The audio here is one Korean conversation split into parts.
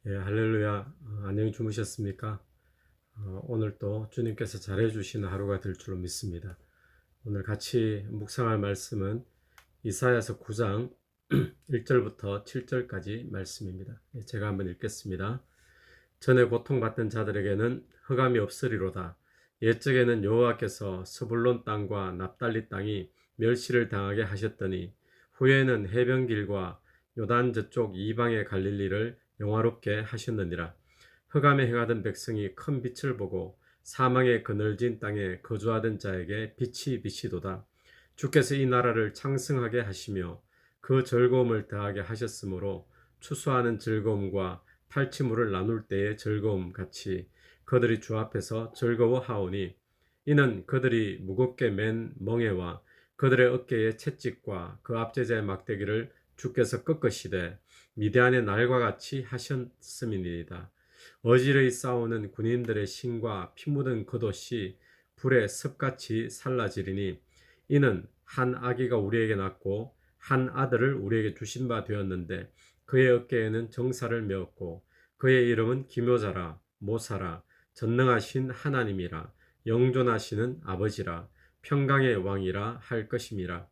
예, 할렐루야. 안녕히 주무셨습니까? 오늘 또 주님께서 잘해 주시는 하루가 될 줄로 믿습니다. 오늘 같이 묵상할 말씀은 이사야서 9장 1절부터 7절까지 말씀입니다. 예, 제가 한번 읽겠습니다. 전에 고통받던 자들에게는 흑암이 없으리로다. 옛적에는 여호와께서 스불론 땅과 납달리 땅이 멸시를 당하게 하셨더니 후에는 해변길과 요단 저쪽 이방의 갈릴리를 영화롭게 하셨느니라. 흑암에 행하던 백성이 큰 빛을 보고 사망의 그늘진 땅에 거주하던 자에게 빛이 비치도다. 주께서 이 나라를 창승하게 하시며 그 즐거움을 더하게 하셨으므로 추수하는 즐거움과 탈취물을 나눌 때의 즐거움 같이 그들이 주 앞에서 즐거워하오니 이는 그들이 무겁게 맨 멍에와 그들의 어깨의 채찍과 그 압제자의 막대기를 주께서 꺾으시되 미디안의 날과 같이 하셨음이니이다. 어지러이 싸우는 군인들의 신과 피 묻은 겉옷이 불에 습같이 살라지리니 이는 한 아기가 우리에게 낳고 한 아들을 우리에게 주신 바 되었는데 그의 어깨에는 정사를 메었고 그의 이름은 기묘자라 모사라 전능하신 하나님이라 영존하시는 아버지라 평강의 왕이라 할 것임이라.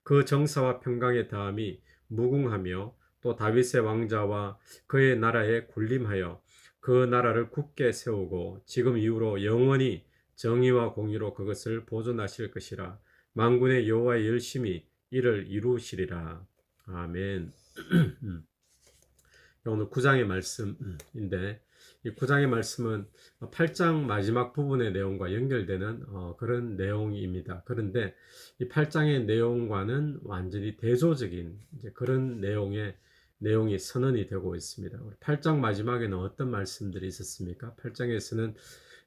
그 정사와 평강의 다음이 무궁하며 또 다윗의 왕자와 그의 나라에 군림하여 그 나라를 굳게 세우고 지금 이후로 영원히 정의와 공의로 그것을 보존하실 것이라. 만군의 여호와의 열심히 이를 이루시리라. 아멘. 오늘 9장의 말씀인데 이 9장의 말씀은 8장 마지막 부분의 내용과 연결되는 그런 내용입니다. 그런데 이 8장의 내용과는 완전히 대조적인 그런 내용이 선언이 되고 있습니다. 8장 마지막에는 어떤 말씀들이 있었습니까? 8장에서는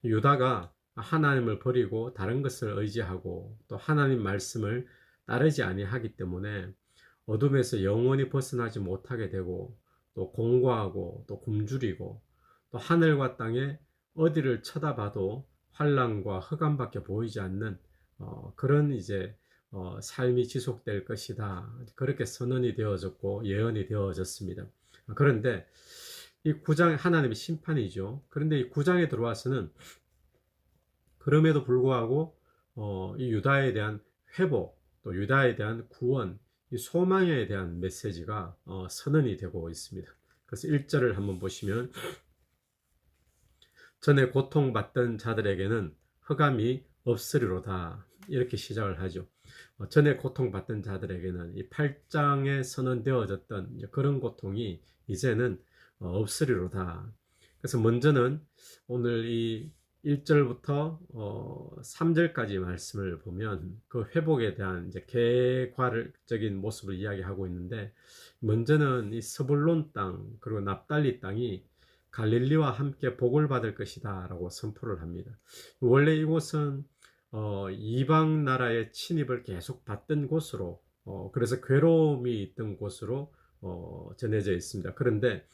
유다가 하나님을 버리고 다른 것을 의지하고 또 하나님 말씀을 따르지 아니하기 때문에 어둠에서 영원히 벗어나지 못하게 되고 또 공고하고 또 굶주리고 또 하늘과 땅에 어디를 쳐다봐도 환란과 흑암밖에 보이지 않는 그런 삶이 지속될 것이다. 그렇게 선언이 되어졌고 예언이 되어졌습니다. 그런데 이 9장 하나님의 심판이죠. 그런데 이 9장에 들어와서는 그럼에도 불구하고 이 유다에 대한 회복, 또 유다에 대한 구원, 이 소망에 대한 메시지가 선언이 되고 있습니다. 그래서 1절을 한번 보시면 전에 고통받던 자들에게는 흑암이 없으리로다. 이렇게 시작을 하죠. 전에 고통받던 자들에게는 이 8장에 선언되어졌던 그런 고통이 이제는 없으리로다. 그래서 먼저는 오늘 이 1절부터 3절까지 말씀을 보면 그 회복에 대한 개괄적인 모습을 이야기하고 있는데, 먼저는 이 스불론 땅 그리고 납달리 땅이 갈릴리와 함께 복을 받을 것이다 라고 선포를 합니다. 원래 이곳은 이방 나라의 침입을 계속 받던 곳으로, 그래서 괴로움이 있던 곳으로 전해져 있습니다. 그런데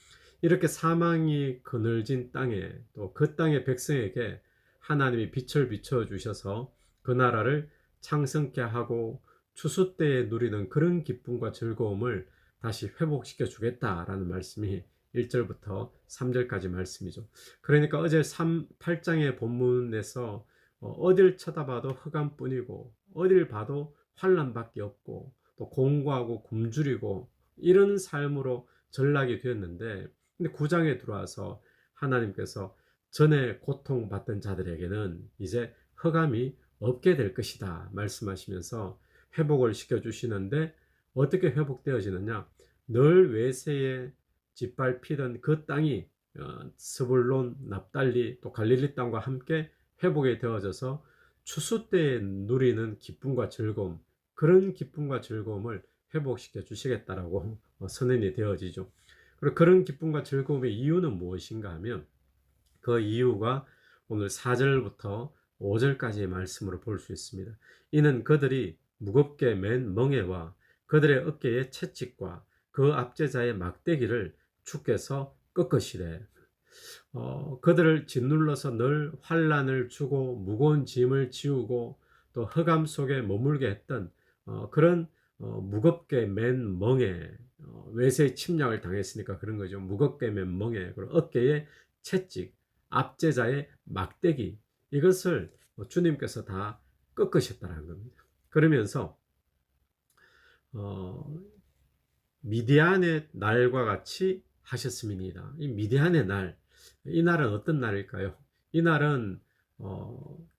이렇게 사망이 그늘진 땅에 또 그 땅의 백성에게 하나님이 빛을 비춰 주셔서 그 나라를 창성케 하고 추수 때에 누리는 그런 기쁨과 즐거움을 다시 회복시켜 주겠다라는 말씀이 1절부터 3절까지 말씀이죠. 그러니까 어제 8장의 본문에서 어딜 쳐다봐도 흑암뿐이고 어딜 봐도 환란밖에 없고 또 공고하고 굶주리고 이런 삶으로 전락이 되었는데, 근데 9장에 들어와서 하나님께서 전에 고통받던 자들에게는 이제 흑암이 없게 될 것이다 말씀하시면서 회복을 시켜주시는데, 어떻게 회복되어지느냐? 늘 외세에 짓밟히던 그 땅이 스불론, 납달리 또 갈릴리 땅과 함께 회복이 되어져서 추수 때에 누리는 기쁨과 즐거움, 그런 기쁨과 즐거움을 회복시켜 주시겠다라고 선언이 되어지죠. 그리고 그런 기쁨과 즐거움의 이유는 무엇인가 하면 그 이유가 오늘 4절부터 5절까지의 말씀으로 볼 수 있습니다. 이는 그들이 무겁게 맨 멍에와 그들의 어깨의 채찍과 그 압제자의 막대기를 주께서 꺾으시되 그들을 짓눌러서 늘 환란을 주고 무거운 짐을 지우고 또 흑암 속에 머물게 했던 그런 무겁게 맨 멍에, 외세의 침략을 당했으니까 그런 거죠. 무겁게 맨 멍에, 그리고 어깨에 채찍, 압제자의 막대기, 이것을 주님께서 다 꺾으셨다는 겁니다. 그러면서 어, 미디안의 날과 같이 하셨음이니이다. 이 미디안의 날, 이 날은 어떤 날일까요? 이 날은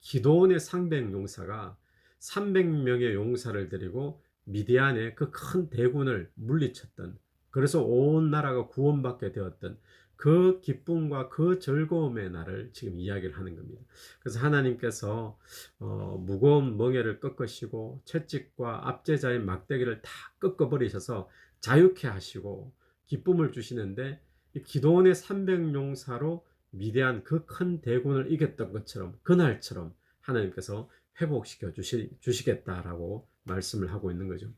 기드온의 상백 용사가 300명의 용사를 데리고 미디안의 그 큰 대군을 물리쳤던, 그래서 온 나라가 구원받게 되었던 그 기쁨과 그 즐거움의 날을 지금 이야기를 하는 겁니다. 그래서 하나님께서 무거운 멍에를 꺾으시고 채찍과 압제자의 막대기를 다 꺾어버리셔서 자유케 하시고 기쁨을 주시는데, 이 기드온의 300용사로 미대한 그 큰 대군을 이겼던 것처럼 그날처럼 하나님께서 회복시켜 주시겠다라고 말씀을 하고 있는 거죠.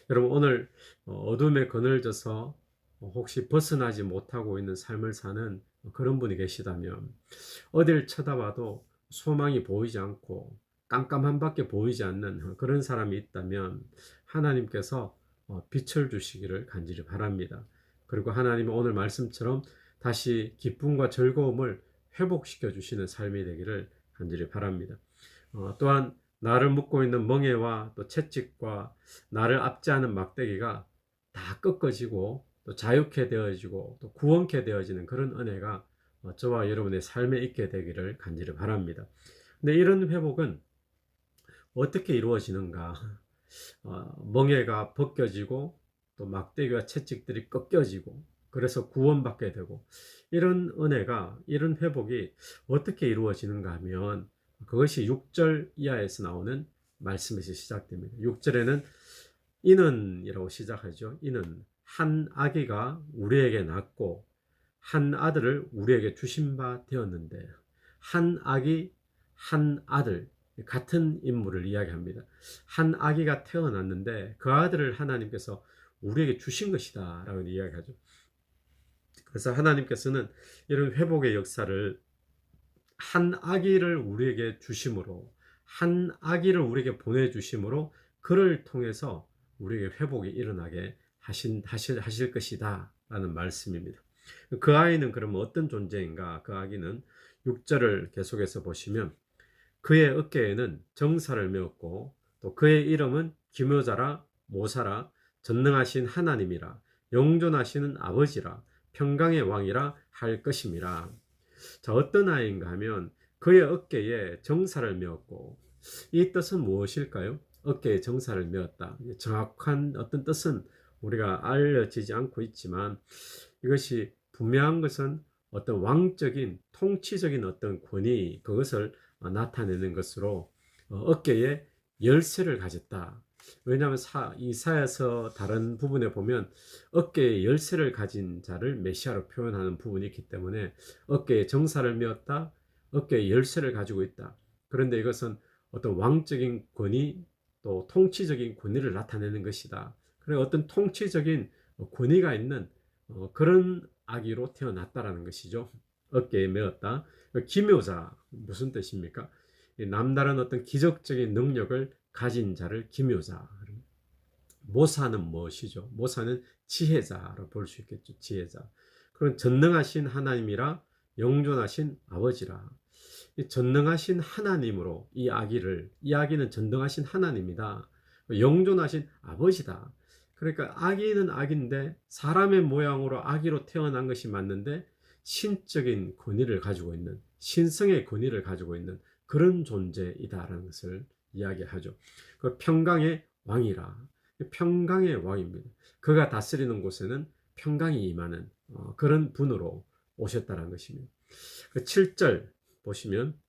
여러분, 오늘 어둠에 그늘져서 혹시 벗어나지 못하고 있는 삶을 사는 그런 분이 계시다면, 어딜 쳐다봐도 소망이 보이지 않고 깜깜한 밖에 보이지 않는 그런 사람이 있다면 하나님께서 빛을 주시기를 간절히 바랍니다. 그리고 하나님은 오늘 말씀처럼 다시 기쁨과 즐거움을 회복시켜 주시는 삶이 되기를 간절히 바랍니다. 또한 나를 묶고 있는 멍에와 또 채찍과 나를 압제하는 막대기가 다 꺾어지고 또 자유케 되어지고 또 구원케 되어지는 그런 은혜가 저와 여러분의 삶에 있게 되기를 간절히 바랍니다. 근데 이런 회복은 어떻게 이루어지는가? 멍에가 벗겨지고 또 막대기와 채찍들이 꺾여지고 그래서 구원받게 되고, 이런 은혜가, 이런 회복이 어떻게 이루어지는가 하면 그것이 6절 이하에서 나오는 말씀에서 시작됩니다. 6절에는 이는이라고 시작하죠. 이는 한 아기가 우리에게 낳고 한 아들을 우리에게 주신 바 되었는데, 한 아기, 한 아들, 같은 인물을 이야기합니다. 한 아기가 태어났는데 그 아들을 하나님께서 우리에게 주신 것이다 라고 이야기하죠. 그래서 하나님께서는 이런 회복의 역사를 한 아기를 우리에게 주심으로, 한 아기를 우리에게 보내주심으로 그를 통해서 우리에게 회복이 일어나게 하실 것이다 라는 말씀입니다. 그 아이는 그러면 어떤 존재인가? 그 아기는 6절을 계속해서 보시면 그의 어깨에는 정사를 메었고 또 그의 이름은 기묘자라, 모사라, 전능하신 하나님이라, 영존하시는 아버지라, 평강의 왕이라 할 것임이라. 자, 어떤 아이인가 하면 그의 어깨에 정사를 메었고, 이 뜻은 무엇일까요? 어깨에 정사를 메었다. 정확한 어떤 뜻은 우리가 알려지지 않고 있지만, 이것이 분명한 것은 어떤 왕적인 통치적인 어떤 권위, 그것을 나타내는 것으로 어깨에 열쇠를 가졌다. 왜냐하면 이사야서 다른 부분에 보면 어깨에 열쇠를 가진 자를 메시아로 표현하는 부분이 있기 때문에 어깨에 정사를 메었다, 어깨에 열쇠를 가지고 있다. 그런데 이것은 어떤 왕적인 권위, 또 통치적인 권위를 나타내는 것이다. 그리고 어떤 통치적인 권위가 있는 그런 아기로 태어났다라는 것이죠. 어깨에 메었다. 기묘자, 무슨 뜻입니까? 남다른 어떤 기적적인 능력을 가진 자를 기묘자. 모사는 무엇이죠? 모사는 지혜자로 볼 수 있겠죠. 지혜자. 그럼 전능하신 하나님이라, 영존하신 아버지라. 이 전능하신 하나님으로 이 아기는 전능하신 하나님이다. 영존하신 아버지다. 그러니까 아기는 아기인데 사람의 모양으로 아기로 태어난 것이 맞는데 신적인 권위를 가지고 있는, 신성의 권위를 가지고 있는 그런 존재이다라는 것을 이야기하죠. 그 평강의 왕이라. 평강의 왕입니다. 그가 다스리는 곳에는 평강이 임하는 그런 분으로 오셨다는 것입니다. 7절 보시면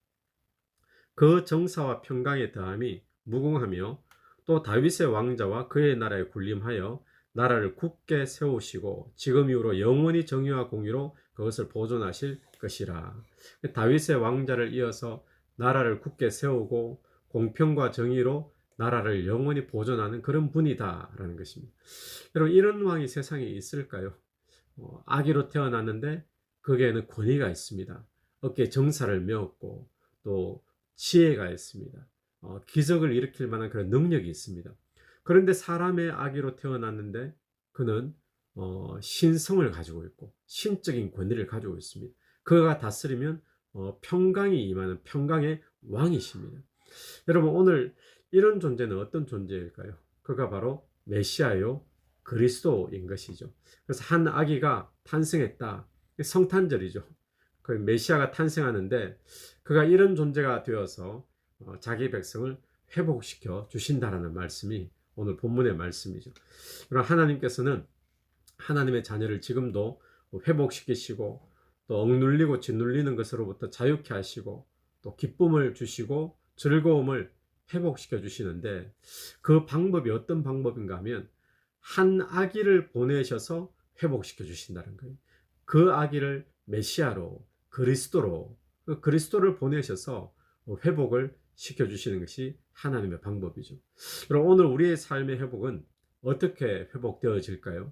그 정사와 평강의 더함이 무궁하며 또 다윗의 왕자와 그의 나라에 군림하여 나라를 굳게 세우시고 지금 이후로 영원히 정의와 공의로 그것을 보존하실 것이라. 다윗의 왕자를 이어서 나라를 굳게 세우고 공평과 정의로 나라를 영원히 보존하는 그런 분이다라는 것입니다. 여러분, 이런 왕이 세상에 있을까요? 아기로 태어났는데 거기에는 권위가 있습니다. 어깨에 정사를 메었고 또 지혜가 있습니다. 기적을 일으킬 만한 그런 능력이 있습니다. 그런데 사람의 아기로 태어났는데 그는 신성을 가지고 있고 신적인 권위를 가지고 있습니다. 그가 다스리면 평강이 임하는 평강의 왕이십니다. 여러분, 오늘 이런 존재는 어떤 존재일까요? 그가 바로 메시아요 그리스도인 것이죠. 그래서 한 아기가 탄생했다. 성탄절이죠. 그 메시아가 탄생하는데 그가 이런 존재가 되어서 자기 백성을 회복시켜 주신다라는 말씀이 오늘 본문의 말씀이죠. 그럼 하나님께서는 하나님의 자녀를 지금도 회복시키시고 또 억눌리고 짓눌리는 것으로부터 자유케 하시고 또 기쁨을 주시고 즐거움을 회복시켜 주시는데, 그 방법이 어떤 방법인가 하면 한 아기를 보내셔서 회복시켜 주신다는 거예요. 그 아기를 메시아로 그리스도로, 그 그리스도를 보내셔서 회복을 시켜 주시는 것이 하나님의 방법이죠. 그럼 오늘 우리의 삶의 회복은 어떻게 회복되어질까요?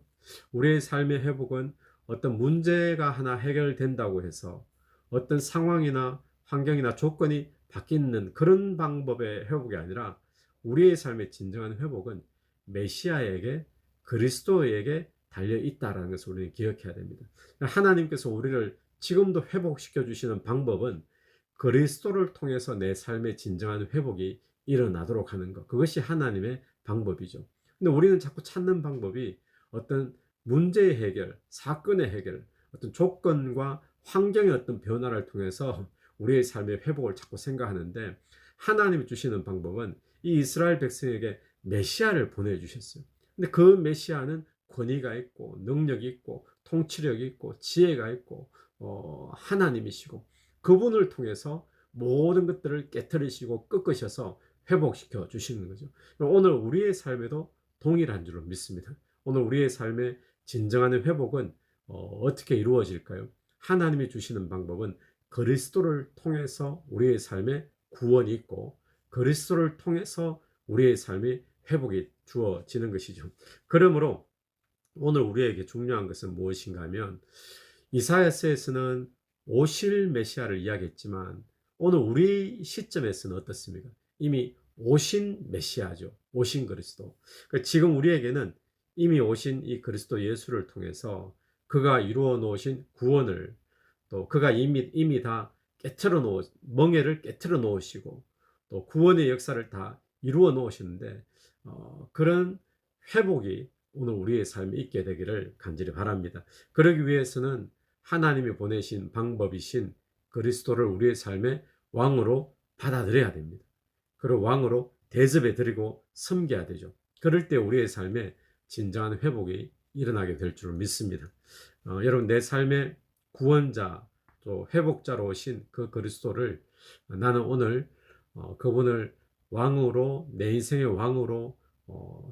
우리의 삶의 회복은 어떤 문제가 하나 해결된다고 해서 어떤 상황이나 환경이나 조건이 바뀌는 그런 방법의 회복이 아니라, 우리의 삶의 진정한 회복은 메시아에게 그리스도에게 달려 있다라는 것을 우리는 기억해야 됩니다. 하나님께서 우리를 지금도 회복시켜 주시는 방법은 그리스도를 통해서 내 삶의 진정한 회복이 일어나도록 하는 것, 그것이 하나님의 방법이죠. 근데 우리는 자꾸 찾는 방법이 어떤 문제의 해결, 사건의 해결, 어떤 조건과 환경의 어떤 변화를 통해서 우리의 삶의 회복을 자꾸 생각하는데, 하나님이 주시는 방법은 이 이스라엘 백성에게 메시아를 보내주셨어요. 근데 그 메시아는 권위가 있고 능력이 있고 통치력이 있고 지혜가 있고 하나님이시고, 그분을 통해서 모든 것들을 깨뜨리시고 꺾으셔서 회복시켜 주시는 거죠. 오늘 우리의 삶에도 동일한 줄로 믿습니다. 오늘 우리의 삶의 진정한 회복은 어떻게 이루어질까요? 하나님이 주시는 방법은 그리스도를 통해서 우리의 삶에 구원이 있고 그리스도를 통해서 우리의 삶의 회복이 주어지는 것이죠. 그러므로 오늘 우리에게 중요한 것은 무엇인가 하면, 이사야서에서는 오실 메시아를 이야기했지만 오늘 우리 시점에서는 어떻습니까? 이미 오신 메시아죠. 오신 그리스도. 그러니까 지금 우리에게는 이미 오신 이 그리스도 예수를 통해서 그가 이루어 놓으신 구원을, 또 그가 이미 다 깨트려 놓으, 멍에를 깨트려 놓으시고 또 구원의 역사를 다 이루어 놓으시는데, 그런 회복이 오늘 우리의 삶에 있게 되기를 간절히 바랍니다. 그러기 위해서는 하나님이 보내신 방법이신 그리스도를 우리의 삶의 왕으로 받아들여야 됩니다. 그리고 왕으로 대접해 드리고 섬겨야 되죠. 그럴 때 우리의 삶에 진정한 회복이 일어나게 될 줄 믿습니다. 여러분, 내 삶의 구원자 또 회복자로 오신 그 그리스도를 나는 오늘 그분을 왕으로, 내 인생의 왕으로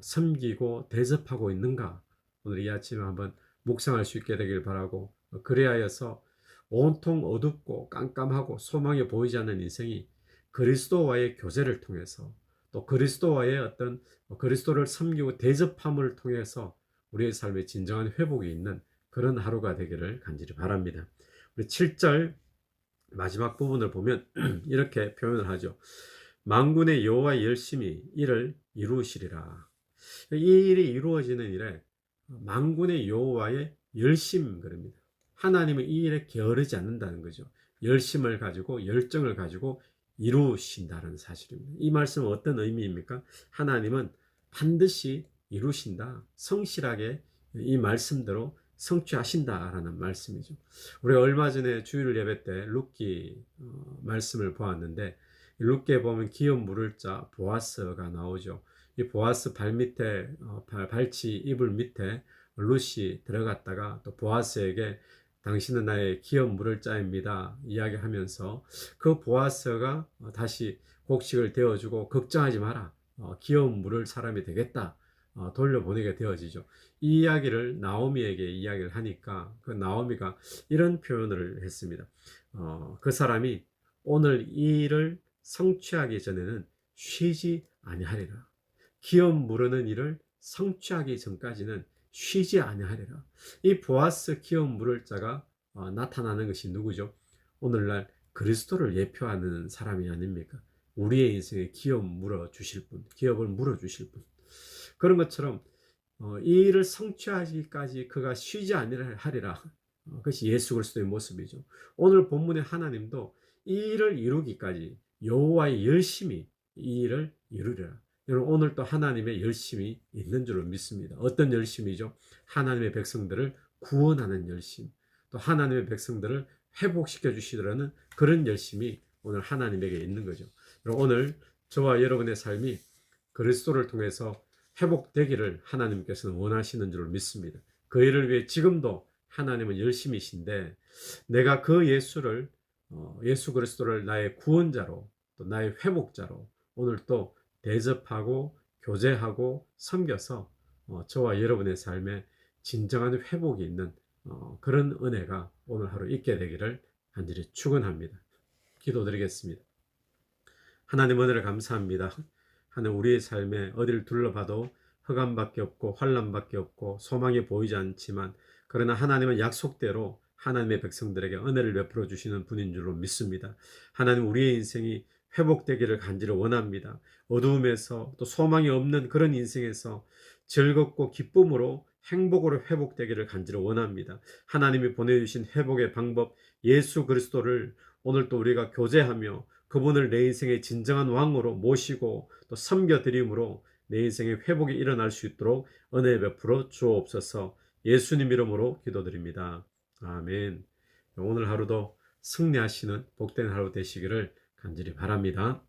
섬기고 대접하고 있는가, 오늘 이 아침에 한번 묵상할 수 있게 되길 바라고, 그래야여서 온통 어둡고 깜깜하고 소망이 보이지 않는 인생이 그리스도와의 교제를 통해서, 또 그리스도와의 어떤 그리스도를 섬기고 대접함을 통해서 우리의 삶의 진정한 회복이 있는 그런 하루가 되기를 간절히 바랍니다. 우리 7절 마지막 부분을 보면 이렇게 표현을 하죠. 만군의 여호와의 열심히 이를 이루시리라. 이 일이 이루어지는 일에 만군의 여호와의 열심, 그럽니다. 하나님은 이 일에 게으르지 않는다는 거죠. 열심을 가지고 열정을 가지고 이루신다는 사실입니다. 이 말씀은 어떤 의미입니까? 하나님은 반드시 이루신다, 성실하게 이 말씀대로 성취하신다라는 말씀이죠. 우리가 얼마 전에 주일 예배 때 룻기 말씀을 보았는데, 룻기에 보면 기업 물을 자 보아스가 나오죠. 이 보아스 발 밑에 발치 이불 밑에 룻이 들어갔다가 또 보아스에게 당신은 나의 기업 물을 자입니다 이야기하면서, 그 보아스가 다시 곡식을 데워주고 걱정하지 마라, 기업 물을 사람이 되겠다, 돌려보내게 되어지죠. 이 이야기를 나오미에게 이야기를 하니까 그 나오미가 이런 표현을 했습니다. 그 사람이 오늘 이 일을 성취하기 전에는 쉬지 아니하리라. 기업 무르는 일을 성취하기 전까지는 쉬지 아니하리라. 이 보아스 기업 물을 자가 나타나는 것이 누구죠? 오늘날 그리스도를 예표하는 사람이 아닙니까? 우리의 인생에 기업 물어 주실 분, 기업을 물어 주실 분. 그런 것처럼 이 일을 성취하기까지 그가 쉬지 아니하리라. 그것이 예수 그리스도의 모습이죠. 오늘 본문의 하나님도 이 일을 이루기까지 여호와의 열심히 이 일을 이루리라. 여러분 오늘 또 하나님의 열심이 있는 줄로 믿습니다. 어떤 열심이죠? 하나님의 백성들을 구원하는 열심, 또 하나님의 백성들을 회복시켜 주시려는 그런 열심이 오늘 하나님에게 있는 거죠. 오늘 저와 여러분의 삶이 그리스도를 통해서 회복되기를 하나님께서는 원하시는 줄 믿습니다. 그 일을 위해 지금도 하나님은 열심이신데 내가 그 예수 그리스도를 나의 구원자로 또 나의 회복자로 오늘 또 대접하고 교제하고 섬겨서 저와 여러분의 삶에 진정한 회복이 있는 그런 은혜가 오늘 하루 있게 되기를 간절히 축원합니다. 기도드리겠습니다. 하나님 은혜를 감사합니다. 하나님 우리의 삶에 어디를 둘러봐도 흑암밖에 없고 환란밖에 없고 소망이 보이지 않지만 그러나 하나님은 약속대로 하나님의 백성들에게 은혜를 베풀어 주시는 분인 줄로 믿습니다. 하나님 우리의 인생이 회복되기를 간절히 원합니다. 어두움에서 또 소망이 없는 그런 인생에서 즐겁고 기쁨으로 행복으로 회복되기를 간절히 원합니다. 하나님이 보내주신 회복의 방법 예수 그리스도를 오늘 또 우리가 교제하며 그분을 내 인생의 진정한 왕으로 모시고 또 섬겨드림으로 내 인생의 회복이 일어날 수 있도록 은혜 베풀어 주옵소서. 예수님 이름으로 기도드립니다. 아멘. 오늘 하루도 승리하시는 복된 하루 되시기를 간절히 바랍니다.